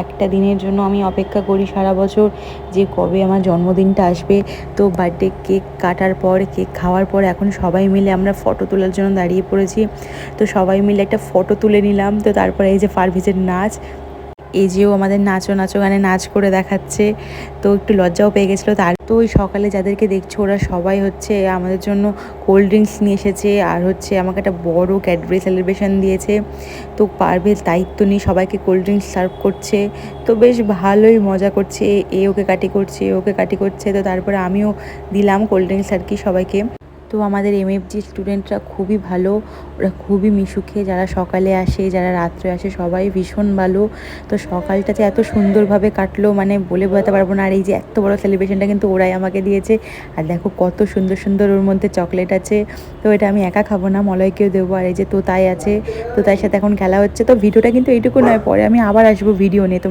একটা দিনের জন্য আমি অপেক্ষা করি সারা বছর যে কবে আমার জন্মদিনটা আসবে। তো বার্থডে কেক কাটার পর, কেক খাওয়ার পর এখন সবাই মিলে আমরা ফটো তোলার জন্য দাঁড়িয়ে পড়েছি। তো সবাই মিলে একটা ফটো তুলে নিলাম। তো তারপরে এই যে পারভেজের নাচ, এই যেও আমাদের নাচো নাচো গানে নাচ করে দেখাচ্ছে। তো একটু লজ্জাও পেয়ে গেছিলো। তার তো ওই সকালে যাদেরকে দেখছো ওরা সবাই হচ্ছে আমাদের জন্য কোল্ড ড্রিঙ্কস নিয়ে এসেছে, আর হচ্ছে আমাকে একটা বড় ক্যাডবেরি সেলিব্রেশন দিয়েছে। তো পারভেজ দায়িত্ব নিয়ে সবাইকে কোল্ড ড্রিঙ্কস সার্ভ করছে। তো বেশ ভালোই মজা করছে, এ ওকে কাটি করছে, এ ওকে কাটি করছে। তো তারপরে আমিও দিলাম কোল্ড ড্রিঙ্কস আর কি সবাইকে। তো আমাদের এমএফজি স্টুডেন্টরা খুবই ভালো, ওরা খুবই মিশুকে, যারা সকালে আসে যারা রাত্রে আসে সবাই ভীষণ ভালো। তো সকালটা যে এত সুন্দরভাবে কাটলো মানে বলে বোঝাতে পারবো না। আর এই যে এত বড় সেলিব্রেশনটা কিন্তু ওরাই আমাকে দিয়েছে। আর দেখো কত সুন্দর সুন্দর ওর মধ্যে চকলেট আছে। তো এটা আমি একা খাবো না, মলয়কেও দেবো। আর এই যে তোতাই আছে, তোতাইয়ের সাথে এখন খেলা হচ্ছে। তো ভিডিওটা কিন্তু এইটুকু নয়, পরে আমি আবার আসবো ভিডিও নিয়ে।